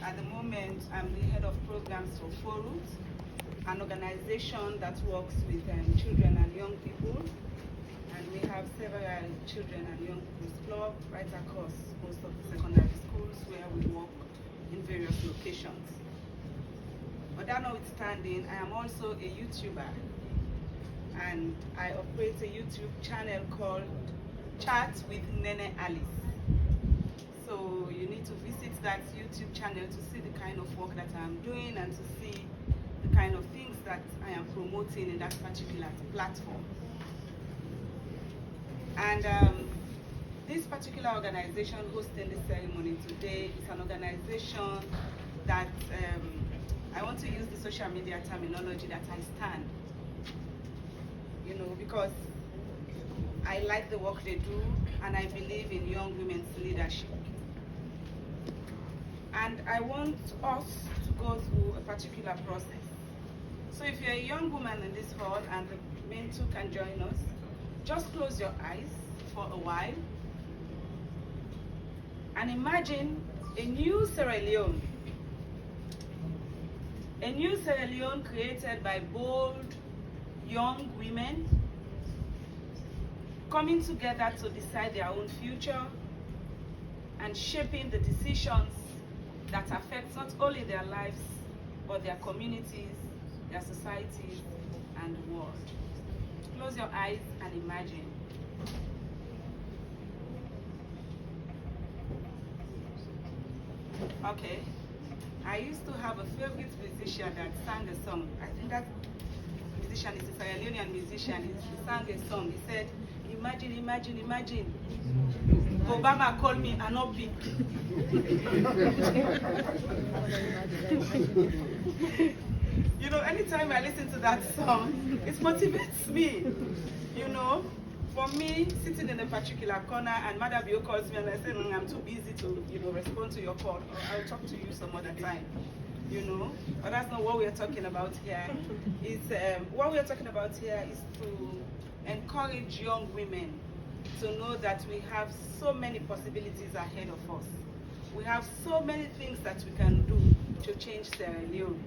at the moment, I'm the head of programs for FORUT, an organization that works with children and young people. And we have several children and young people's clubs right across most of the secondary schools where we work in various locations. But that notwithstanding, I am also a YouTuber, and I operate a YouTube channel called Chat with Nene Alice. So you need to visit that YouTube channel to see the kind of work that I'm doing and to see the kind of things that I am promoting in that particular platform. And this particular organization hosting this ceremony today is an organization that I want to use the social media terminology that I stand, because I like the work they do and I believe in young women's leadership. And I want us to go through a particular process. So if you're a young woman in this hall and the men too can join us, just close your eyes for a while and imagine a new Sierra Leone. A new Sierra Leone created by bold young women coming together to decide their own future and shaping the decisions that affect not only their lives, but their communities, their societies, and the world. Close your eyes and imagine. Okay. I used to have a favorite musician that sang a song. I think that musician is a Sierra Leonean musician. He sang a song. He said, imagine, imagine, imagine. Obama called me an opic. Anytime I listen to that song, it motivates me. For me, sitting in a particular corner and Madam Bio calls me and I say, I'm too busy to, respond to your call, or I'll talk to you some other time. But that's not what we are talking about here. What we are talking about here is to encourage young women to know that we have so many possibilities ahead of us. We have so many things that we can do to change Sierra Leone.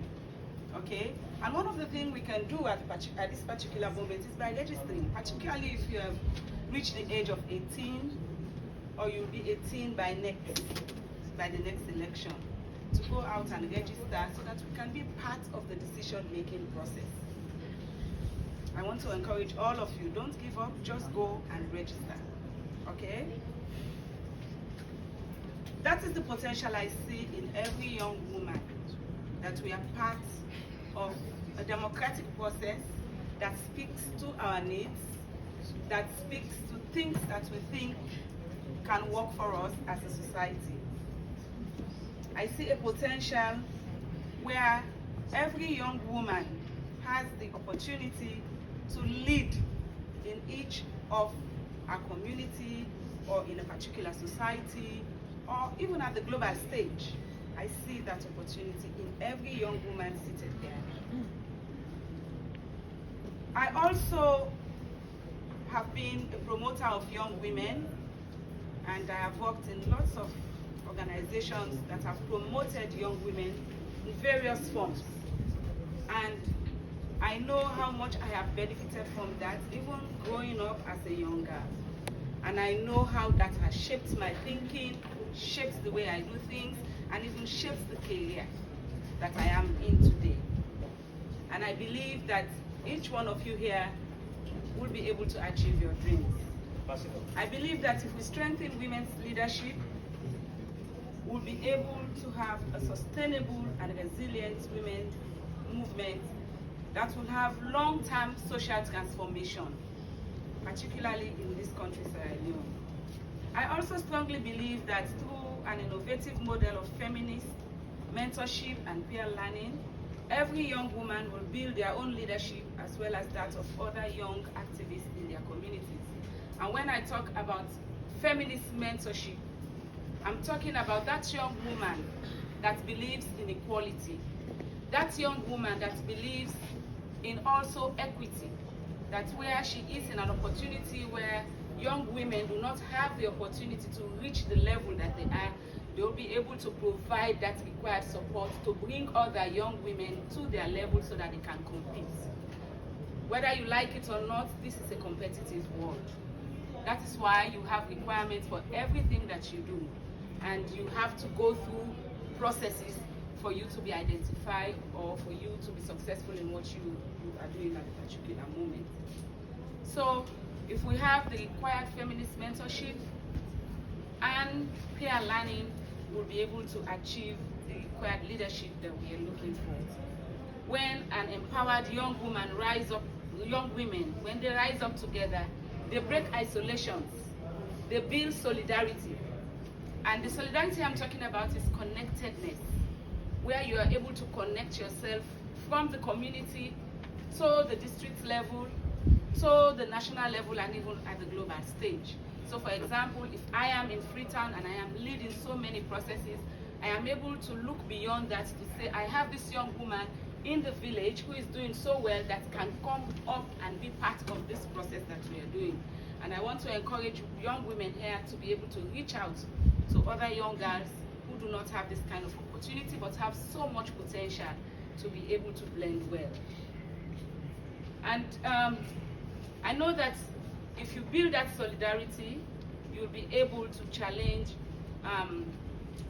Okay? And one of the things we can do at this particular moment is by registering, particularly if you have reached the age of 18 or you'll be 18 by the next election, to go out and register so that we can be part of the decision-making process. I want to encourage all of you, don't give up, just go and register, okay? That is the potential I see in every young woman, that we are part of a democratic process that speaks to our needs, that speaks to things that we think can work for us as a society. I see a potential where every young woman has the opportunity to lead in each of our community or in a particular society or even at the global stage. I see that opportunity in every young woman seated here. I also have been a promoter of young women, and I have worked in lots of organizations that have promoted young women in various forms. And I know how much I have benefited from that, even growing up as a young girl. And I know how that has shaped my thinking, shapes the way I do things, and even shapes the career that I am in today. And I believe that each one of you here will be able to achieve your dreams. Possible. I believe that if we strengthen women's leadership, we'll be able to have a sustainable and resilient women's movement that will have long-term social transformation, particularly in this country, Sierra Leone. I also strongly believe that through an innovative model of feminist mentorship and peer learning, every young woman will build their own leadership as well as that of other young activists in their communities. And when I talk about feminist mentorship, I'm talking about that young woman that believes in equality, that young woman that believes in also equity, that where she is in an opportunity where young women do not have the opportunity to reach the level that they are, they will be able to provide that required support to bring other young women to their level so that they can compete. Whether you like it or not, this is a competitive world. That is why you have requirements for everything that you do. And you have to go through processes for you to be identified or for you to be successful in what you are doing at a particular moment. So if we have the required feminist mentorship and peer learning, we'll be able to achieve the required leadership that we are looking for. When an empowered young women rise up together, they break isolations, they build solidarity. And the solidarity I'm talking about is connectedness, where you are able to connect yourself from the community to the district level, to the national level, and even at the global stage. So for example, if I am in Freetown and I am leading so many processes, I am able to look beyond that to say, I have this young woman in the village who is doing so well that can come up and be part of this process that we are doing. And I want to encourage young women here to be able to reach out to other young girls who do not have this kind of opportunity but have so much potential to be able to blend well. And I know that if you build that solidarity, you'll be able to challenge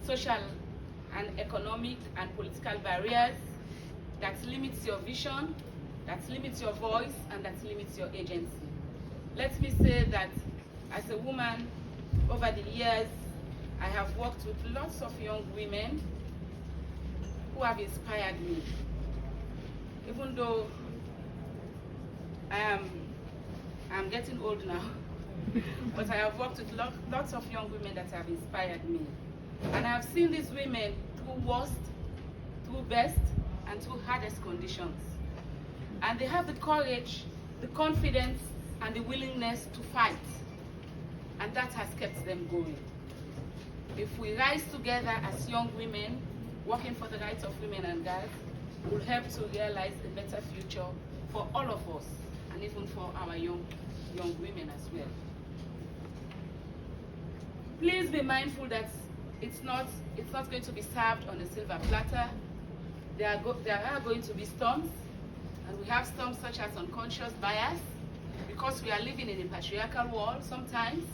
social and economic and political barriers that limits your vision, that limits your voice, and that limits your agency. Let me say that as a woman, over the years, I have worked with lots of young women who have inspired me. Even though I'm getting old now, but I have worked with lots of young women that have inspired me. And I have seen these women through worst, through best, and through hardest conditions. And they have the courage, the confidence, and the willingness to fight. And that has kept them going. If we rise together as young women, working for the rights of women and girls, we'll help to realize a better future for all of us, and even for our young women as well. Please be mindful that it's not going to be served on a silver platter. There are going to be storms, and we have storms such as unconscious bias, because we are living in a patriarchal world. Sometimes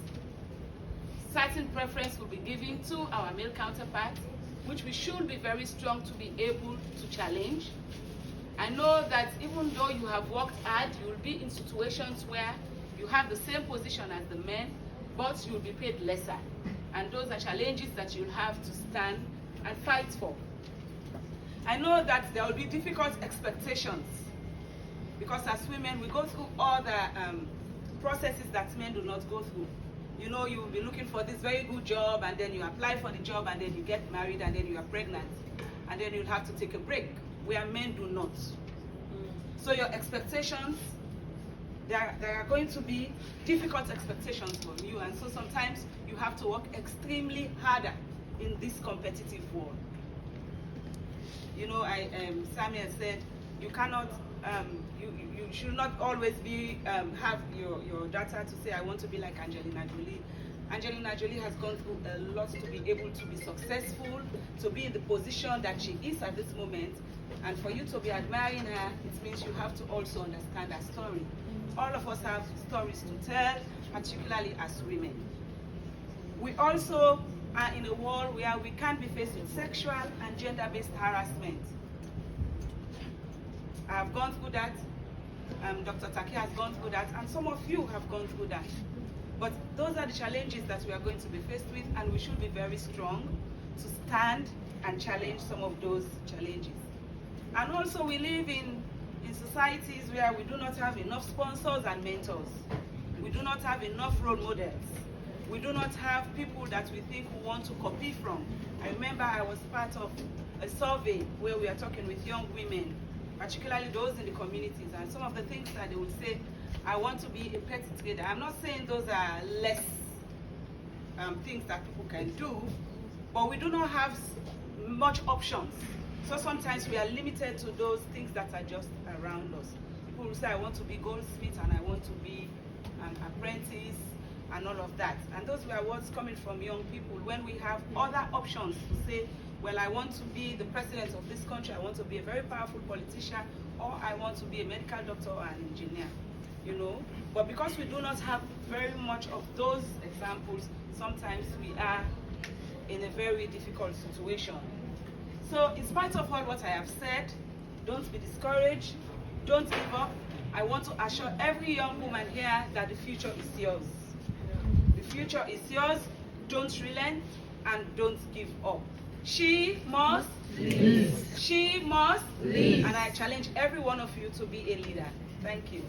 certain preference will be given to our male counterparts, which we should be very strong to be able to challenge. I know that even though you have worked hard, you will be in situations where you have the same position as the men, but you will be paid lesser. And those are challenges that you'll have to stand and fight for. I know that there will be difficult expectations, because as women, we go through all the processes that men do not go through. You know, you will be looking for this very good job, and then you apply for the job, and then you get married, and then you are pregnant, and then you'll have to take a break, where men do not. So your expectations, there are going to be difficult expectations from you, and so sometimes you have to work extremely harder in this competitive world. You know, Samuel said, you cannot, you should not always be have your data to say, I want to be like Angelina Jolie. Angelina Jolie has gone through a lot to be able to be successful, to be in the position that she is at this moment. And for you to be admiring her, it means you have to also understand her story. All of us have stories to tell, particularly as women. We also are in a world where we can be faced with sexual and gender-based harassment. I have gone through that. Dr. Taki has gone through that, and some of you have gone through that. But those are the challenges that we are going to be faced with, and we should be very strong to stand and challenge some of those challenges. And also, we live in societies where we do not have enough sponsors and mentors. We do not have enough role models. We do not have people that we think we want to copy from. I remember I was part of a survey where we are talking with young women, particularly those in the communities, and some of the things that they would say, I want to be a petty trader. I'm not saying those are less things that people can do, but we do not have much options. So sometimes we are limited to those things that are just around us. People will say, I want to be goldsmith, and I want to be an apprentice, and all of that. And those were words coming from young people when we have other options to say, well, I want to be the president of this country, I want to be a very powerful politician, or I want to be a medical doctor or an engineer, you know. But because we do not have very much of those examples, sometimes we are in a very difficult situation. So in spite of all what I have said, don't be discouraged, don't give up. I want to assure every young woman here that the future is yours. The future is yours. Don't relent and don't give up. She must lead. She must lead. And I challenge every one of you to be a leader. Thank you.